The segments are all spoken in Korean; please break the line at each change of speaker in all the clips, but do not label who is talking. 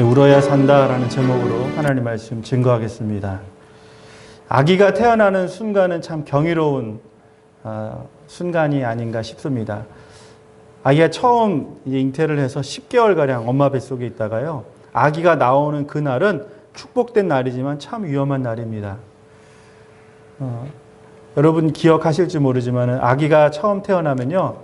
울어야 산다라는 제목으로 하나님 말씀 증거하겠습니다. 아기가 태어나는 순간은 참 경이로운 순간이 아닌가 싶습니다. 아기가 처음 잉태를 해서 10개월가량 엄마 뱃속에 있다가요, 아기가 나오는 그날은 축복된 날이지만 참 위험한 날입니다. 여러분 기억하실지 모르지만 아기가 처음 태어나면요,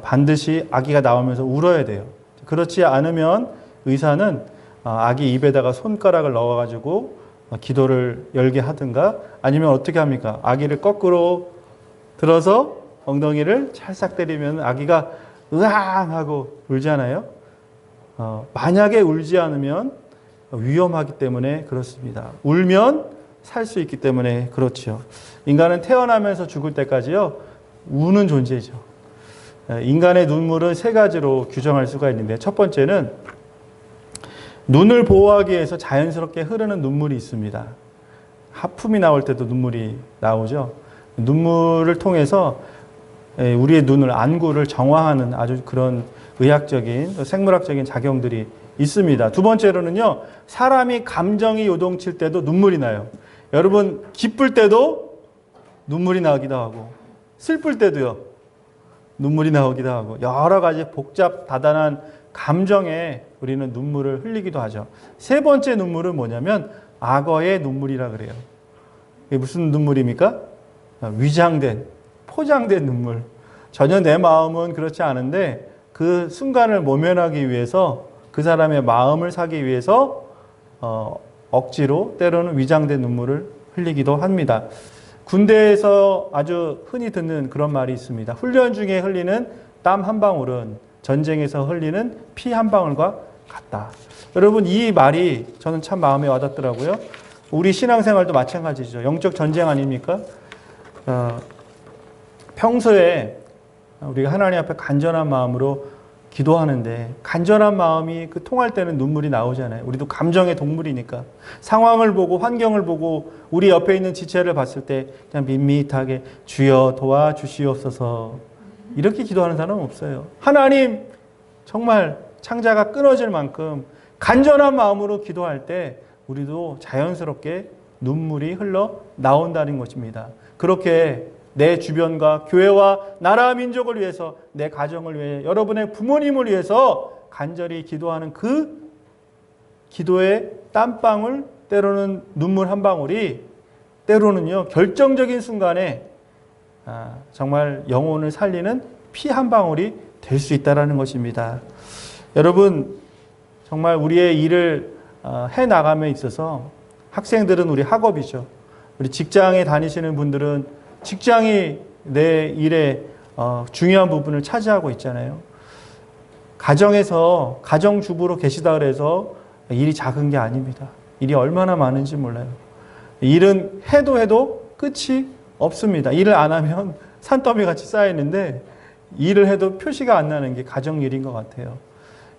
반드시 아기가 나오면서 울어야 돼요. 그렇지 않으면 의사는 아기 입에다가 손가락을 넣어가지고 기도를 열게 하든가, 아니면 어떻게 합니까? 아기를 거꾸로 들어서 엉덩이를 찰싹 때리면 아기가 으앙 하고 울잖아요. 만약에 울지 않으면 위험하기 때문에 그렇습니다. 울면 살 수 있기 때문에 그렇죠. 인간은 태어나면서 죽을 때까지요, 우는 존재죠. 인간의 눈물은 세 가지로 규정할 수가 있는데, 첫 번째는 눈을 보호하기 위해서 자연스럽게 흐르는 눈물이 있습니다. 하품이 나올 때도 눈물이 나오죠. 눈물을 통해서 우리의 눈을, 안구를 정화하는 아주 그런 의학적인, 생물학적인 작용들이 있습니다. 두 번째로는요, 사람이 감정이 요동칠 때도 눈물이 나요. 여러분, 기쁠 때도 눈물이 나기도 하고, 슬플 때도요, 눈물이 나오기도 하고, 여러 가지 복잡 다단한 감정에 우리는 눈물을 흘리기도 하죠. 세 번째 눈물은 뭐냐면 악어의 눈물이라 그래요. 이게 무슨 눈물입니까? 위장된, 포장된 눈물. 전혀 내 마음은 그렇지 않은데 그 순간을 모면하기 위해서, 그 사람의 마음을 사기 위해서 억지로 때로는 위장된 눈물을 흘리기도 합니다. 군대에서 아주 흔히 듣는 그런 말이 있습니다. 훈련 중에 흘리는 땀 한 방울은 전쟁에서 흘리는 피 한 방울과 같다. 여러분, 이 말이 저는 참 마음에 와닿더라고요. 우리 신앙생활도 마찬가지죠. 영적 전쟁 아닙니까? 평소에 우리가 하나님 앞에 간절한 마음으로 기도하는데, 간절한 마음이 통할 때는 눈물이 나오잖아요. 우리도 감정의 동물이니까. 상황을 보고, 환경을 보고, 우리 옆에 있는 지체를 봤을 때 그냥 밋밋하게 주여 도와주시옵소서, 이렇게 기도하는 사람은 없어요. 하나님, 정말 창자가 끊어질 만큼 간절한 마음으로 기도할 때 우리도 자연스럽게 눈물이 흘러 나온다는 것입니다. 그렇게 내 주변과 교회와 나라 민족을 위해서, 내 가정을 위해, 여러분의 부모님을 위해서 간절히 기도하는 그 기도의 땀방울, 때로는 눈물 한 방울이 때로는요, 결정적인 순간에 정말 영혼을 살리는 피 한 방울이 될 수 있다는 것입니다. 여러분, 정말 우리의 일을 해나감에 있어서, 학생들은 우리 학업이죠. 우리 직장에 다니시는 분들은 직장이 내 일의 중요한 부분을 차지하고 있잖아요. 가정에서 가정주부로 계시다 그래서 일이 작은 게 아닙니다. 일이 얼마나 많은지 몰라요. 일은 해도 끝이 없습니다. 일을 안 하면 산더미 같이 쌓이는데, 일을 해도 표시가 안 나는 게 가정일인 것 같아요.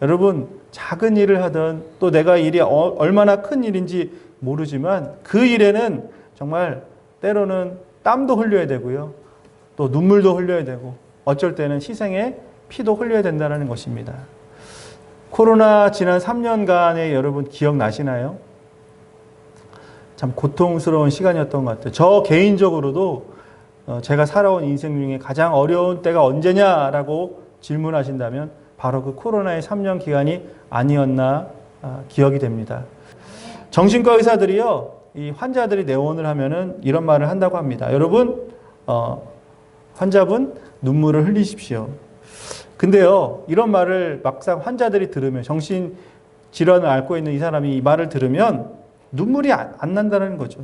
여러분, 작은 일을 하든, 또 내가 일이 얼마나 큰 일인지 모르지만 그 일에는 정말 때로는 땀도 흘려야 되고요, 또 눈물도 흘려야 되고, 어쩔 때는 희생의 피도 흘려야 된다는 것입니다. 코로나 지난 3년간의 여러분 기억나시나요? 참 고통스러운 시간이었던 것 같아요. 저 개인적으로도 제가 살아온 인생 중에 가장 어려운 때가 언제냐라고 질문하신다면 바로 그 코로나의 3년 기간이 아니었나 기억이 됩니다. 정신과 의사들이요, 이 환자들이 내원을 하면은 이런 말을 한다고 합니다. 여러분, 환자분 눈물을 흘리십시오. 근데요, 이런 말을 막상 환자들이 들으면, 정신질환을 앓고 있는 이 사람이 이 말을 들으면 눈물이 안 난다는 거죠.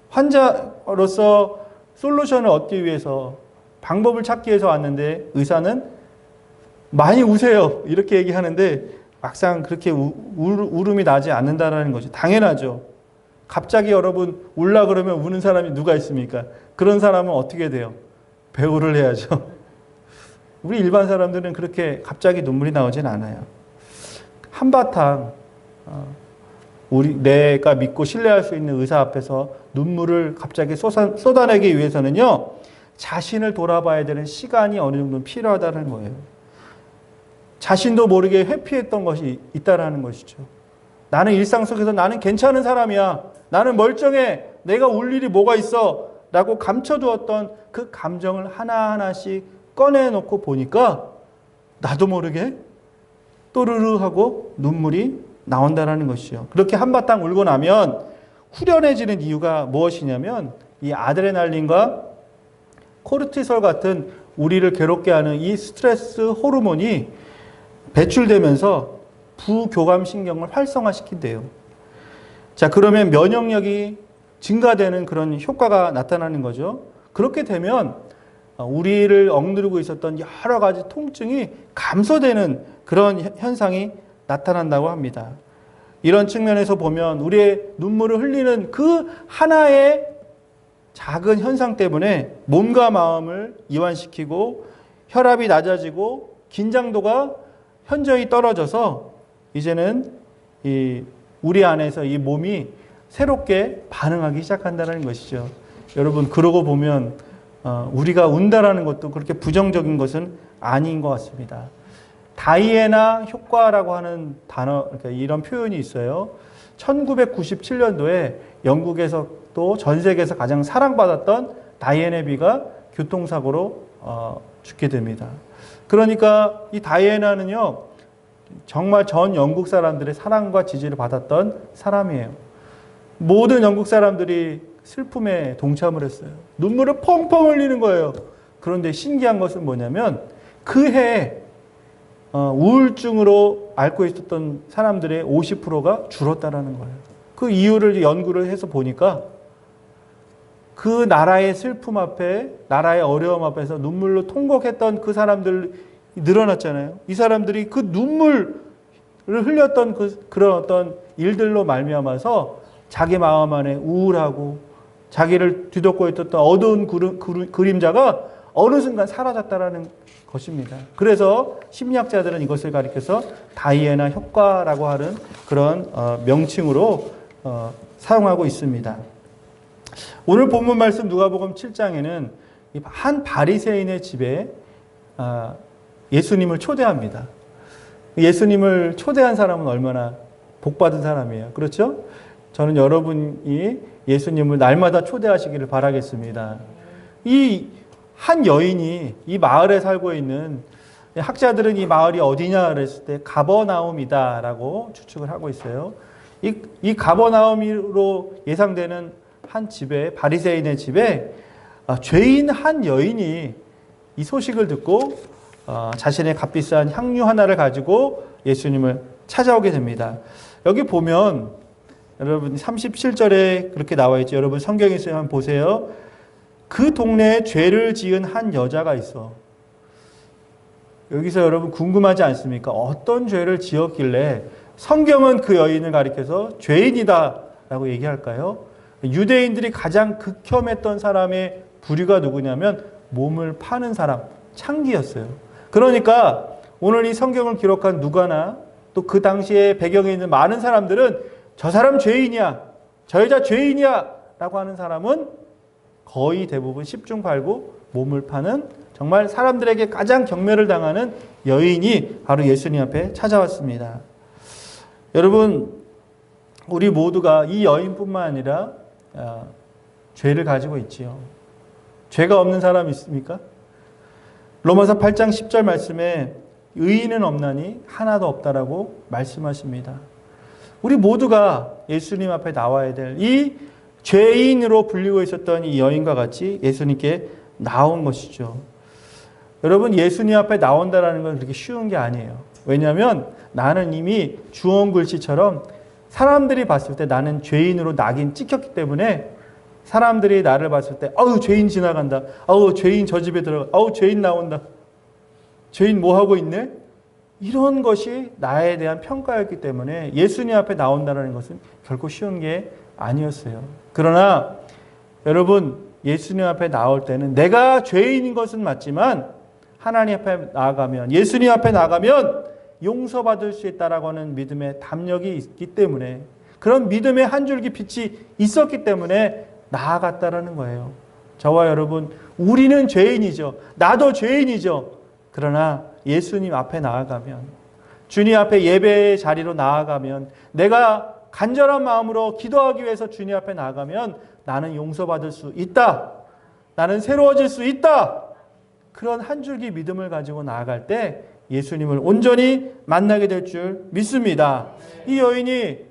환자로서 솔루션을 얻기 위해서, 방법을 찾기 위해서 왔는데 의사는 많이 우세요, 이렇게 얘기하는데 막상 그렇게 울음이 나지 않는다는 거죠. 당연하죠. 갑자기 여러분 울라 그러면 우는 사람이 누가 있습니까? 그런 사람은 어떻게 돼요? 배우를 해야죠. 우리 일반 사람들은 그렇게 갑자기 눈물이 나오진 않아요. 한바탕 내가 믿고 신뢰할 수 있는 의사 앞에서 눈물을 갑자기 쏟아내기 위해서는요, 자신을 돌아봐야 되는 시간이 어느 정도 필요하다는 거예요. 자신도 모르게 회피했던 것이 있다라는 것이죠. 나는 일상 속에서 나는 괜찮은 사람이야. 나는 멀쩡해. 내가 울 일이 뭐가 있어. 라고 감춰두었던 그 감정을 하나하나씩 꺼내놓고 보니까 나도 모르게 또르르 하고 눈물이 나온다라는 것이죠. 그렇게 한바탕 울고 나면 후련해지는 이유가 무엇이냐면 이 아드레날린과 코르티솔 같은 우리를 괴롭게 하는 이 스트레스 호르몬이 배출되면서 부교감신경을 활성화시킨대요. 자, 그러면 면역력이 증가되는 그런 효과가 나타나는 거죠. 그렇게 되면 우리를 억누르고 있었던 여러 가지 통증이 감소되는 그런 현상이 나타난다고 합니다. 이런 측면에서 보면 우리의 눈물을 흘리는 그 하나의 작은 현상 때문에 몸과 마음을 이완시키고 혈압이 낮아지고 긴장도가 현저히 떨어져서 이제는 우리 안에서 이 몸이 새롭게 반응하기 시작한다는 것이죠. 여러분, 그러고 보면 우리가 운다라는 것도 그렇게 부정적인 것은 아닌 것 같습니다. 다이애나 효과라고 하는 단어, 그러니까 이런 표현이 있어요. 1997년도에 영국에서 또 전 세계에서 가장 사랑받았던 다이애나 비가 교통사고로 죽게 됩니다. 그러니까 이 다이애나는요, 정말 전 영국 사람들의 사랑과 지지를 받았던 사람이에요. 모든 영국 사람들이 슬픔에 동참을 했어요. 눈물을 펑펑 흘리는 거예요. 그런데 신기한 것은 뭐냐면 그 해에 우울증으로 앓고 있었던 사람들의 50%가 줄었다라는 거예요. 그 이유를 연구를 해서 보니까 그 나라의 슬픔 앞에, 나라의 어려움 앞에서 눈물로 통곡했던 그 사람들이 늘어났잖아요. 이 사람들이 그 눈물을 흘렸던 그런 어떤 일들로 말미암아서 자기 마음 안에 우울하고 자기를 뒤덮고 있었던 어두운 그림자가 어느 순간 사라졌다라는 것입니다. 그래서 심리학자들은 이것을 가리켜서 다이애나 효과라고 하는 그런 명칭으로 사용하고 있습니다. 오늘 본문 말씀 누가복음 7장에는 한 바리새인의 집에 예수님을 초대합니다. 예수님을 초대한 사람은 얼마나 복받은 사람이에요. 그렇죠? 저는 여러분이 예수님을 날마다 초대하시기를 바라겠습니다. 이 한 여인이 이 마을에 살고 있는, 학자들은 이 마을이 어디냐 그랬을 때 가버나움이다라고 추측을 하고 있어요. 이 가버나움으로 예상되는 한 집에, 바리새인의 집에 죄인 한 여인이 이 소식을 듣고 자신의 값비싼 향유 하나를 가지고 예수님을 찾아오게 됩니다. 여기 보면 여러분 37절에 그렇게 나와 있죠. 여러분 성경에서 한번 보세요. 그 동네에 죄를 지은 한 여자가 있어. 여기서 여러분 궁금하지 않습니까? 어떤 죄를 지었길래 성경은 그 여인을 가리켜서 죄인이다 라고 얘기할까요? 유대인들이 가장 극혐했던 사람의 부류가 누구냐면 몸을 파는 사람, 창기였어요. 그러니까 오늘 이 성경을 기록한 누가나 또 그 당시에 배경에 있는 많은 사람들은 저 사람 죄인이야, 저 여자 죄인이야 라고 하는 사람은 거의 대부분 10중 8구 몸을 파는 정말 사람들에게 가장 경멸을 당하는 여인이 바로 예수님 앞에 찾아왔습니다. 여러분, 우리 모두가 이 여인뿐만 아니라 죄를 가지고 있지요. 죄가 없는 사람 있습니까? 로마서 8장 10절 말씀에 의인은 없나니 하나도 없다라고 말씀하십니다. 우리 모두가 예수님 앞에 나와야 될 이 죄인으로 불리고 있었던 이 여인과 같이 예수님께 나온 것이죠. 여러분, 예수님 앞에 나온다는 건 그렇게 쉬운 게 아니에요. 왜냐하면 나는 이미 주홍글씨처럼 사람들이 봤을 때 나는 죄인으로 낙인 찍혔기 때문에 사람들이 나를 봤을 때 아우 죄인 지나간다, 아우 죄인 저 집에 들어가, 아우 죄인 나온다, 죄인 뭐 하고 있네? 이런 것이 나에 대한 평가였기 때문에 예수님 앞에 나온다는 것은 결코 쉬운 게 아니었어요. 그러나 여러분, 예수님 앞에 나올 때는 내가 죄인인 것은 맞지만 하나님 앞에 나아가면, 예수님 앞에 나아가면 용서받을 수 있다라고 하는 믿음의 담력이 있기 때문에, 그런 믿음의 한 줄기 빛이 있었기 때문에 나아갔다라는 거예요. 저와 여러분, 우리는 죄인이죠. 나도 죄인이죠. 그러나 예수님 앞에 나아가면 주님 앞에 예배의 자리로 나아가면, 내가 간절한 마음으로 기도하기 위해서 주님 앞에 나아가면 나는 용서받을 수 있다. 나는 새로워질 수 있다. 그런 한 줄기 믿음을 가지고 나아갈 때 예수님을 온전히 만나게 될 줄 믿습니다. 이 여인이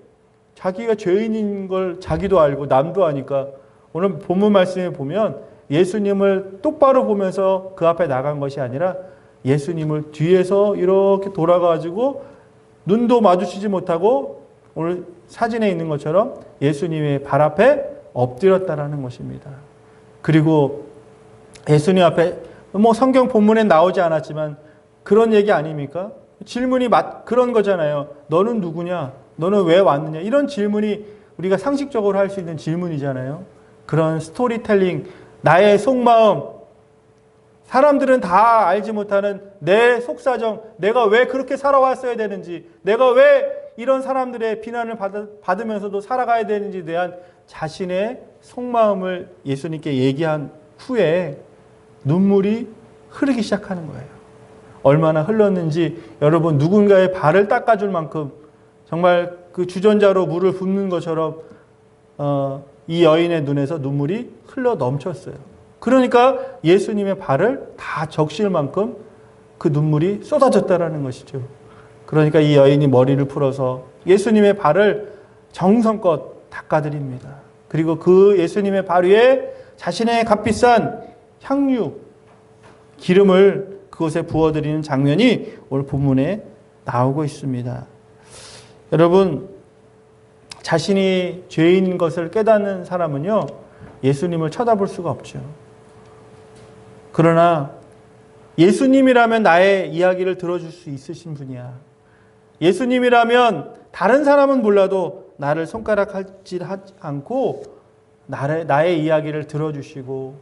자기가 죄인인 걸 자기도 알고 남도 아니까 오늘 본문 말씀에 보면 예수님을 똑바로 보면서 그 앞에 나간 것이 아니라 예수님을 뒤에서 이렇게 돌아가지고 눈도 마주치지 못하고 오늘 사진에 있는 것처럼 예수님의 발 앞에 엎드렸다라는 것입니다. 그리고 예수님 앞에 성경 본문에 나오지 않았지만 그런 얘기 아닙니까? 질문이 그런 거잖아요. 너는 누구냐? 너는 왜 왔느냐? 이런 질문이 우리가 상식적으로 할 수 있는 질문이잖아요. 그런 스토리텔링, 나의 속마음, 사람들은 다 알지 못하는 내 속사정, 내가 왜 그렇게 살아왔어야 되는지, 내가 왜 이런 사람들의 비난을 받으면서도 살아가야 되는지에 대한 자신의 속마음을 예수님께 얘기한 후에 눈물이 흐르기 시작하는 거예요. 얼마나 흘렀는지 여러분, 누군가의 발을 닦아줄 만큼 정말 그 주전자로 물을 붓는 것처럼 이 여인의 눈에서 눈물이 흘러 넘쳤어요. 그러니까 예수님의 발을 다 적실 만큼 그 눈물이 쏟아졌다라는 것이죠. 그러니까 이 여인이 머리를 풀어서 예수님의 발을 정성껏 닦아드립니다. 그리고 그 예수님의 발 위에 자신의 값비싼 향유, 기름을 그곳에 부어드리는 장면이 오늘 본문에 나오고 있습니다. 여러분, 자신이 죄인인 것을 깨닫는 사람은요, 예수님을 쳐다볼 수가 없죠. 그러나 예수님이라면 나의 이야기를 들어줄 수 있으신 분이야. 예수님이라면 다른 사람은 몰라도 나를 손가락질하지 않고 나의 이야기를 들어주시고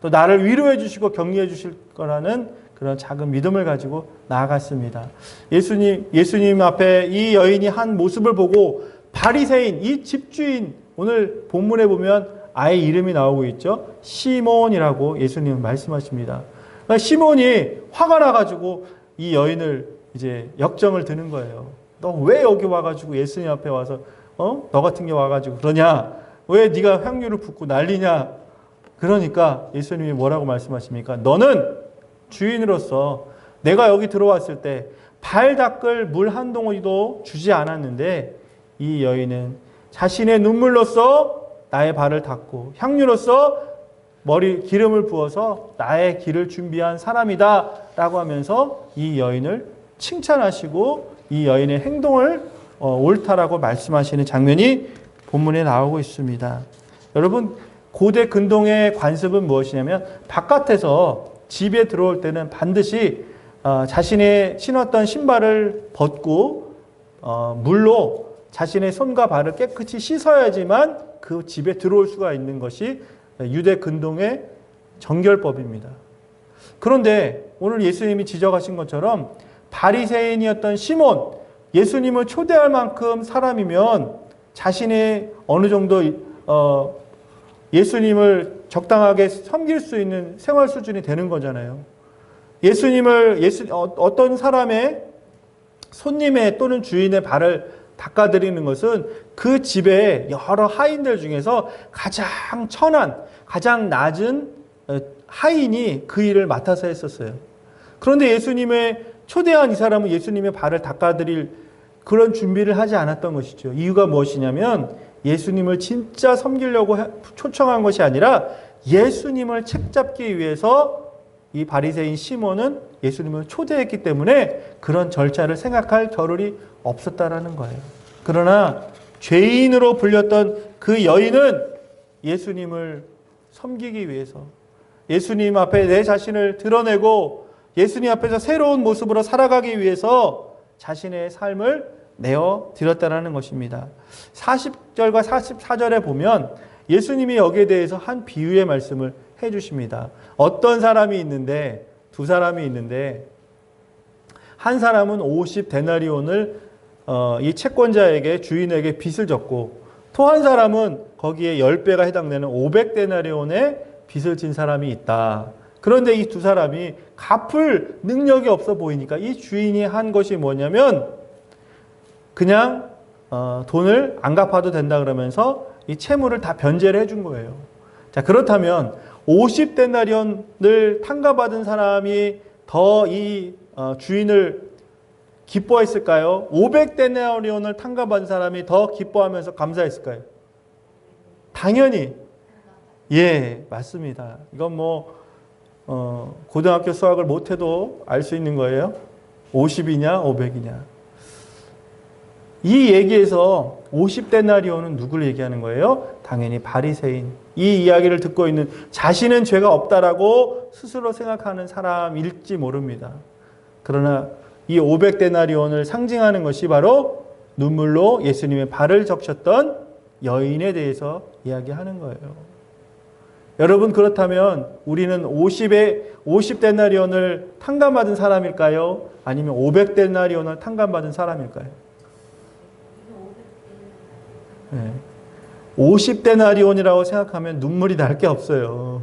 또 나를 위로해 주시고 격려해 주실 거라는 그런 작은 믿음을 가지고 나아갔습니다. 예수님 앞에 이 여인이 한 모습을 보고 바리새인, 이 집주인, 오늘 본문에 보면 아예 이름이 나오고 있죠. 시몬이라고 예수님은 말씀하십니다. 그러니까 시몬이 화가 나가지고 이 여인을 이제 역정을 드는 거예요. 너 왜 여기 와가지고 예수님 앞에 와서 너 같은 게 와가지고 그러냐? 왜 네가 향유를 붓고 난리냐? 그러니까 예수님이 뭐라고 말씀하십니까? 너는 주인으로서 내가 여기 들어왔을 때 발 닦을 물 한 동이도 주지 않았는데 이 여인은 자신의 눈물로써 나의 발을 닦고 향유로써 기름을 부어서 나의 길을 준비한 사람이다 라고 하면서 이 여인을 칭찬하시고 이 여인의 행동을 옳다라고 말씀하시는 장면이 본문에 나오고 있습니다. 여러분, 고대 근동의 관습은 무엇이냐면 바깥에서 집에 들어올 때는 반드시 자신의 신었던 신발을 벗고 물로 자신의 손과 발을 깨끗이 씻어야지만 그 집에 들어올 수가 있는 것이 유대 근동의 정결법입니다. 그런데 오늘 예수님이 지적하신 것처럼 바리새인이었던 시몬, 예수님을 초대할 만큼 사람이면 자신의 어느 정도 예수님을 적당하게 섬길 수 있는 생활 수준이 되는 거잖아요. 어떤 사람의 손님의 또는 주인의 발을 닦아드리는 것은 그 집의 여러 하인들 중에서 가장 천한, 가장 낮은 하인이 그 일을 맡아서 했었어요. 그런데 예수님의 초대한 이 사람은 예수님의 발을 닦아드릴 그런 준비를 하지 않았던 것이죠. 이유가 무엇이냐면 예수님을 진짜 섬기려고 초청한 것이 아니라 예수님을 책잡기 위해서 이 바리새인 시몬은 예수님을 초대했기 때문에 그런 절차를 생각할 겨를이 없었다라는 거예요. 그러나 죄인으로 불렸던 그 여인은 예수님을 섬기기 위해서 예수님 앞에 내 자신을 드러내고 예수님 앞에서 새로운 모습으로 살아가기 위해서 자신의 삶을 내어드렸다는 것입니다. 40절과 44절에 보면 예수님이 여기에 대해서 한 비유의 말씀을 해주십니다. 어떤 사람이 있는데, 두 사람이 있는데 한 사람은 50데나리온을 이 채권자에게, 주인에게 빚을 졌고 또 한 사람은 거기에 10배가 해당되는 500데나리온의 빚을 진 사람이 있다. 그런데 이 두 사람이 갚을 능력이 없어 보이니까 이 주인이 한 것이 뭐냐면 그냥 돈을 안 갚아도 된다 그러면서 이 채무를 다 변제를 해준 거예요. 자, 그렇다면 50데나리온을 탕감받은 사람이 더 이 주인을 기뻐했을까요? 500데나리온을 탕감받은 사람이 더 기뻐하면서 감사했을까요? 당연히 예, 맞습니다. 이건 뭐 고등학교 수학을 못해도 알 수 있는 거예요. 50이냐 500이냐. 이 얘기에서 50데나리온은 누구를 얘기하는 거예요? 당연히 바리새인. 이 이야기를 듣고 있는 자신은 죄가 없다라고 스스로 생각하는 사람일지 모릅니다. 그러나 이 500데나리온을 상징하는 것이 바로 눈물로 예수님의 발을 적셨던 여인에 대해서 이야기하는 거예요. 여러분, 그렇다면 우리는 50데나리온을 탕감받은 사람일까요? 아니면 500데나리온을 탕감받은 사람일까요? 네. 50데나리온이라고 생각하면 눈물이 날 게 없어요.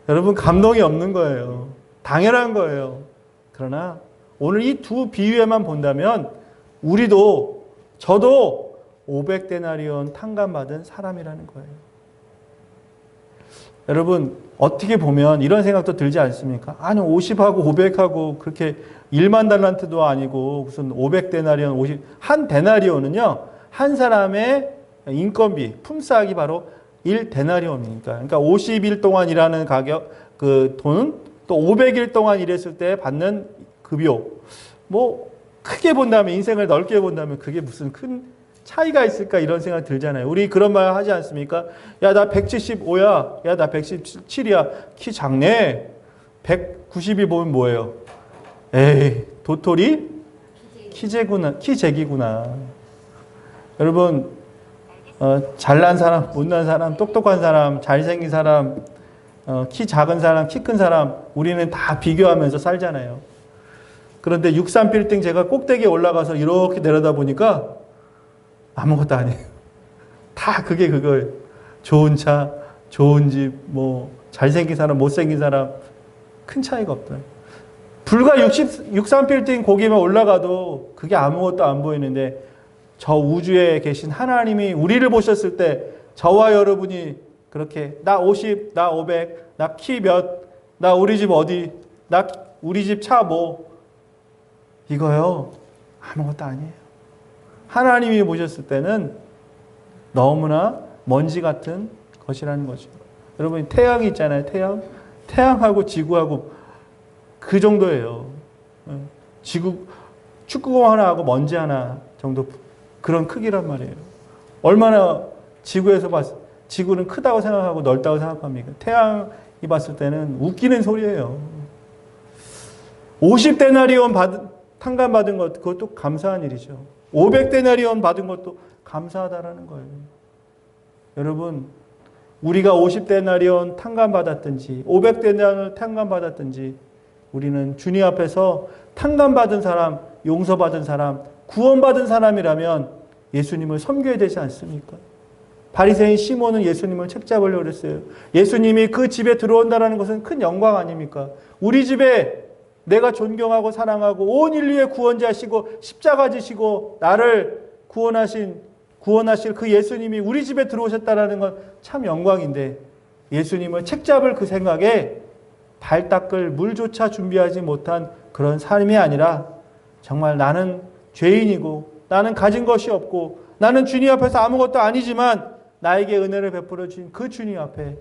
여러분, 감동이 없는 거예요. 당연한 거예요. 그러나 오늘 이 두 비유에만 본다면 우리도 저도 500데나리온 탕감받은 사람이라는 거예요. 여러분, 어떻게 보면 이런 생각도 들지 않습니까? 아니 50하고 500하고 그렇게 1만 달란트도 아니고 무슨 500데나리온 50 한 데나리온은요 한 사람의 인건비 품삯이 바로 1데나리온이니까 그러니까 50일 동안 일하는 가격 그 돈은 또 500일 동안 일했을 때 받는 급여 뭐 크게 본다면 인생을 넓게 본다면 그게 무슨 큰 차이가 있을까 이런 생각 들잖아요. 우리 그런 말 하지 않습니까? 야, 나 175야. 야, 나 117이야. 키 작네. 190이 보면 뭐예요? 에이, 도토리? 키재구나. 키재기구나. 여러분, 잘난 사람, 못난 사람, 똑똑한 사람, 잘생긴 사람, 키 작은 사람, 키 큰 사람, 우리는 다 비교하면서 살잖아요. 그런데 63빌딩 제가 꼭대기에 올라가서 이렇게 내려다 보니까 아무것도 아니에요. 다 그게 그거예요. 좋은 차, 좋은 집, 뭐 잘생긴 사람, 못생긴 사람 큰 차이가 없다. 불과 63빌딩 거기만 올라가도 그게 아무것도 안 보이는데 저 우주에 계신 하나님이 우리를 보셨을 때 저와 여러분이 그렇게 나 50, 나 500, 나 키 몇, 나 우리 집 어디, 나 우리 집 차 뭐 이거요. 아무것도 아니에요. 하나님이 보셨을 때는 너무나 먼지 같은 것이라는 거죠. 여러분, 태양이 있잖아요. 태양하고 지구하고 그 정도예요. 지구, 축구공 하나하고 먼지 하나 정도 그런 크기란 말이에요. 얼마나 지구에서 지구는 크다고 생각하고 넓다고 생각합니까? 태양이 봤을 때는 웃기는 소리예요. 50데나리온 탕감받은 것, 그것도 감사한 일이죠. 500데나리온 받은 것도 감사하다라는 거예요. 여러분, 우리가 50데나리온 탕감받았든지 500데나리온 탕감받았든지 우리는 주님 앞에서 탕감받은 사람, 용서받은 사람, 구원받은 사람이라면 예수님을 섬겨야 되지 않습니까? 바리새인 시몬은 예수님을 책잡으려고 그랬어요. 예수님이 그 집에 들어온다는 것은 큰 영광 아닙니까? 우리 집에 내가 존경하고 사랑하고 온 인류의 구원자시고 십자가 지시고 나를 구원하실 그 예수님이 우리 집에 들어오셨다는 건 참 영광인데 예수님을 책잡을 그 생각에 발 닦을 물조차 준비하지 못한 그런 삶이 아니라 정말 나는 죄인이고 나는 가진 것이 없고 나는 주님 앞에서 아무것도 아니지만 나에게 은혜를 베풀어 주신 그 주님 앞에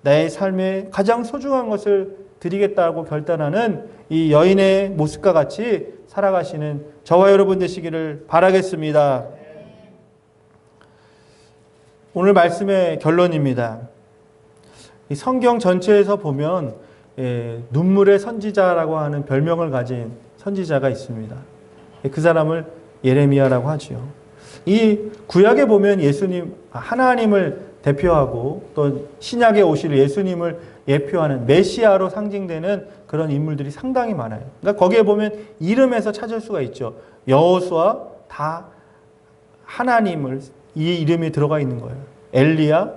내 삶의 가장 소중한 것을 드리겠다고 결단하는 이 여인의 모습과 같이 살아가시는 저와 여러분 되시기를 바라겠습니다. 오늘 말씀의 결론입니다. 이 성경 전체에서 보면 눈물의 선지자라고 하는 별명을 가진 선지자가 있습니다. 그 사람을 예레미야라고 하죠. 이 구약에 보면 예수님, 하나님을 대표하고 또 신약에 오실 예수님을 예표하는 메시아로 상징되는 그런 인물들이 상당히 많아요. 그러니까 거기에 보면 이름에서 찾을 수가 있죠. 여호수아 다 하나님을 이 이름이 들어가 있는 거예요. 엘리야,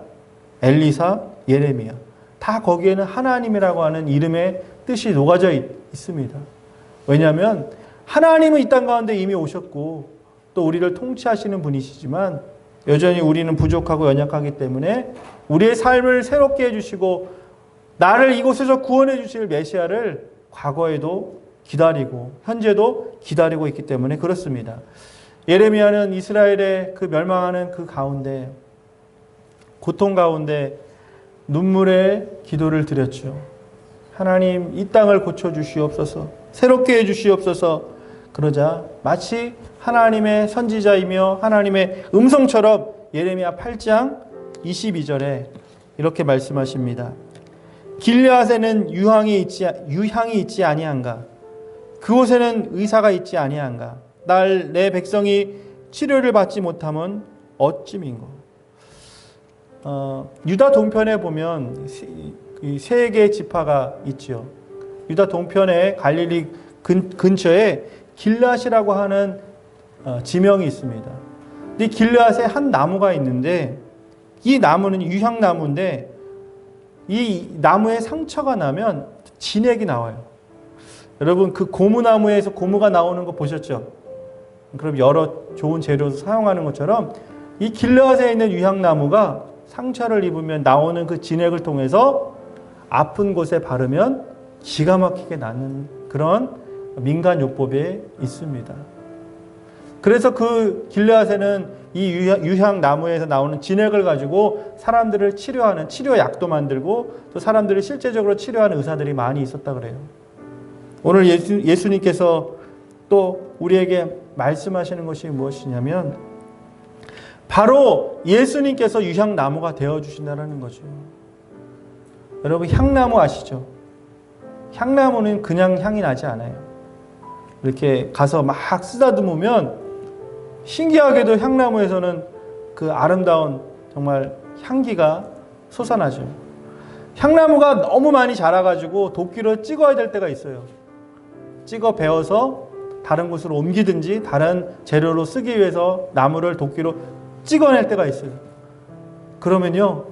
엘리사, 예레미야. 다 거기에는 하나님이라고 하는 이름의 뜻이 녹아져 있습니다. 왜냐하면 하나님은 이 땅 가운데 이미 오셨고 또 우리를 통치하시는 분이시지만 여전히 우리는 부족하고 연약하기 때문에 우리의 삶을 새롭게 해주시고 나를 이곳에서 구원해 주실 메시아를 과거에도 기다리고 현재도 기다리고 있기 때문에 그렇습니다. 예레미야는 이스라엘의 그 멸망하는 그 가운데 고통 가운데 눈물의 기도를 드렸죠. 하나님 이 땅을 고쳐주시옵소서, 새롭게 해주시옵소서. 그러자 마치 하나님의 선지자이며 하나님의 음성처럼 예레미야 8장 22절에 이렇게 말씀하십니다. 길르앗에는 유향이 있지 아니한가? 그곳에는 의사가 있지 아니한가? 내 백성이 치료를 받지 못함은 어찌민고? 유다 동편에 보면 세 개의 지파가 있죠. 유다 동편에 갈릴리 근처에 길르앗이라고 하는 지명이 있습니다. 이 길르앗에 한 나무가 있는데 이 나무는 유향나무인데 이 나무에 상처가 나면 진액이 나와요. 여러분 그 고무나무에서 고무가 나오는 거 보셨죠? 그럼 여러 좋은 재료 사용하는 것처럼 이 길르앗에 있는 유향나무가 상처를 입으면 나오는 그 진액을 통해서 아픈 곳에 바르면 기가 막히게 낫는 그런 민간요법에 있습니다. 그래서 그 길르앗에는 이 유향나무에서 나오는 진액을 가지고 사람들을 치료하는 치료약도 만들고 또 사람들을 실제적으로 치료하는 의사들이 많이 있었다 그래요. 오늘 예수님께서 또 우리에게 말씀하시는 것이 무엇이냐면 바로 예수님께서 유향나무가 되어주신다는 거죠. 여러분 향나무 아시죠? 향나무는 그냥 향이 나지 않아요. 이렇게 가서 막 쓰다듬으면 신기하게도 향나무에서는 그 아름다운 정말 향기가 솟아나죠. 향나무가 너무 많이 자라가지고 도끼로 찍어야 될 때가 있어요. 찍어 베어서 다른 곳으로 옮기든지 다른 재료로 쓰기 위해서 나무를 도끼로 찍어낼 때가 있어요. 그러면요,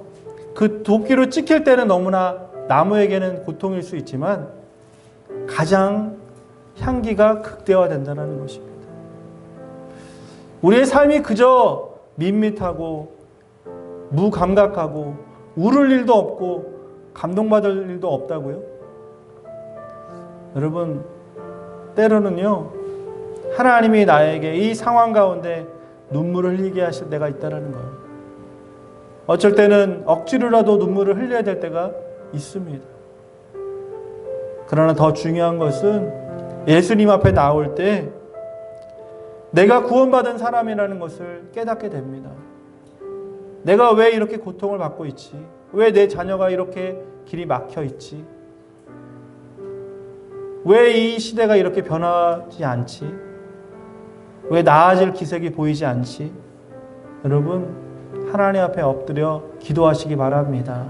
그 도끼로 찍힐 때는 너무나 나무에게는 고통일 수 있지만 가장 향기가 극대화된다는 것입니다. 우리의 삶이 그저 밋밋하고 무감각하고 울을 일도 없고 감동받을 일도 없다고요? 여러분 때로는요 하나님이 나에게 이 상황 가운데 눈물을 흘리게 하실 때가 있다는 거예요. 어쩔 때는 억지로라도 눈물을 흘려야 될 때가 있습니다. 그러나 더 중요한 것은 예수님 앞에 나올 때 내가 구원받은 사람이라는 것을 깨닫게 됩니다. 내가 왜 이렇게 고통을 받고 있지? 왜 내 자녀가 이렇게 길이 막혀 있지? 왜 이 시대가 이렇게 변하지 않지? 왜 나아질 기색이 보이지 않지? 여러분, 하나님 앞에 엎드려 기도하시기 바랍니다.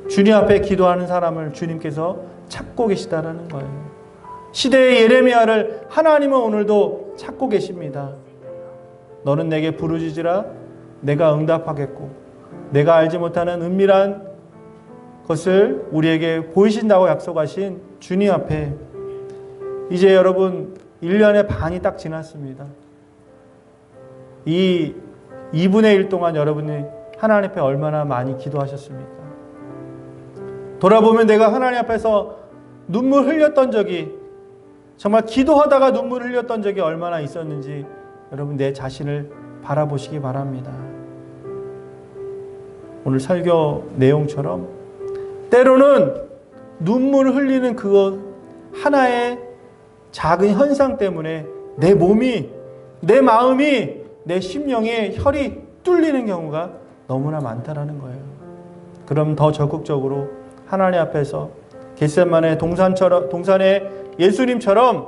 주님 앞에 기도하는 사람을 주님께서 찾고 계시다라는 거예요. 시대의 예레미야를 하나님은 오늘도 찾고 계십니다. 너는 내게 부르짖으라 내가 응답하겠고 내가 알지 못하는 은밀한 것을 우리에게 보이신다고 약속하신 주님 앞에 이제 여러분 1년의 반이 딱 지났습니다. 이 2분의 1 동안 여러분이 하나님 앞에 얼마나 많이 기도하셨습니까? 돌아보면 내가 하나님 앞에서 눈물 흘렸던 적이 정말 기도하다가 눈물 흘렸던 적이 얼마나 있었는지 여러분 내 자신을 바라보시기 바랍니다. 오늘 설교 내용처럼 때로는 눈물을 흘리는 그것 하나의 작은 현상 때문에 내 몸이, 내 마음이, 내 심령의 혈이 뚫리는 경우가 너무나 많다라는 거예요. 그럼 더 적극적으로 하나님 앞에서 겟세마네 동산의 예수님처럼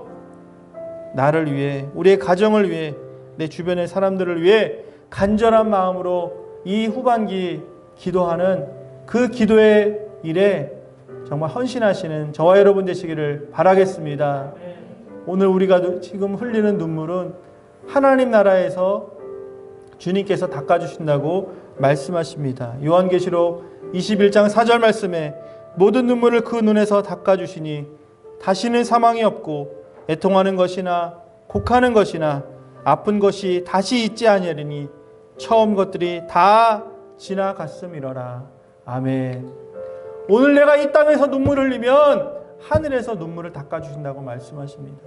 나를 위해, 우리의 가정을 위해, 내 주변의 사람들을 위해 간절한 마음으로 이 후반기 기도하는 그 기도의 일에 정말 헌신하시는 저와 여러분 되시기를 바라겠습니다. 오늘 우리가 지금 흘리는 눈물은 하나님 나라에서 주님께서 닦아주신다고 말씀하십니다. 요한계시록 21장 4절 말씀에 모든 눈물을 그 눈에서 닦아주시니 다시는 사망이 없고 애통하는 것이나 곡하는 것이나 아픈 것이 다시 있지 아니하리니 처음 것들이 다 지나갔음이로라. 아멘. 오늘 내가 이 땅에서 눈물을 흘리면 하늘에서 눈물을 닦아주신다고 말씀하십니다.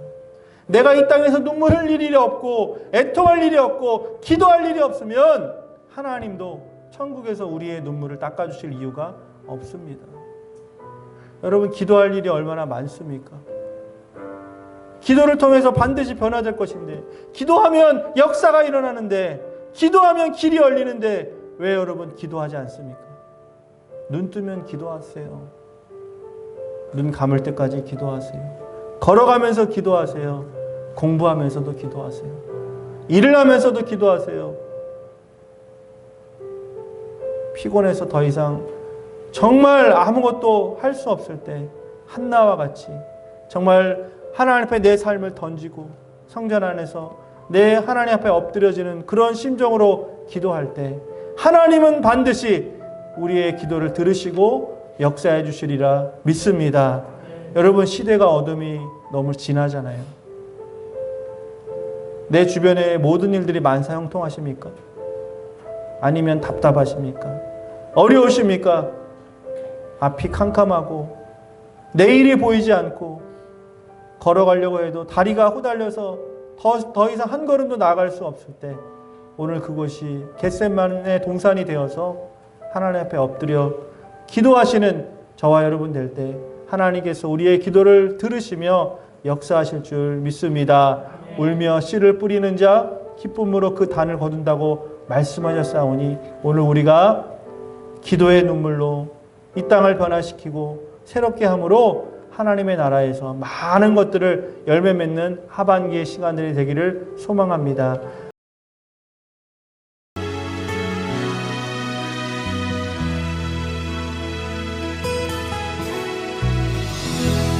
내가 이 땅에서 눈물 흘릴 일이 없고 애통할 일이 없고 기도할 일이 없으면 하나님도 천국에서 우리의 눈물을 닦아주실 이유가 없습니다. 여러분, 기도할 일이 얼마나 많습니까? 기도를 통해서 반드시 변화될 것인데, 기도하면 역사가 일어나는데, 기도하면 길이 열리는데 왜 여러분 기도하지 않습니까? 눈 뜨면 기도하세요. 눈 감을 때까지 기도하세요. 걸어가면서 기도하세요. 공부하면서도 기도하세요. 일을 하면서도 기도하세요. 피곤해서 더 이상 정말 아무것도 할 수 없을 때 한나와 같이 정말 하나님 앞에 내 삶을 던지고 성전 안에서 내 하나님 앞에 엎드려지는 그런 심정으로 기도할 때 하나님은 반드시 우리의 기도를 들으시고 역사해 주시리라 믿습니다. 여러분, 시대가 어둠이 너무 진하잖아요. 내 주변의 모든 일들이 만사형통하십니까? 아니면 답답하십니까? 어려우십니까? 앞이 캄캄하고 내일이 보이지 않고 걸어가려고 해도 다리가 후달려서 더 이상 한 걸음도 나아갈 수 없을 때 오늘 그것이 겟세마네 동산이 되어서 하나님 앞에 엎드려 기도하시는 저와 여러분 될 때 하나님께서 우리의 기도를 들으시며 역사하실 줄 믿습니다. 울며 씨를 뿌리는 자 기쁨으로 그 단을 거둔다고 말씀하셨사오니 오늘 우리가 기도의 눈물로 이 땅을 변화시키고 새롭게 함으로 하나님의 나라에서 많은 것들을 열매 맺는 하반기의 시간들이 되기를 소망합니다.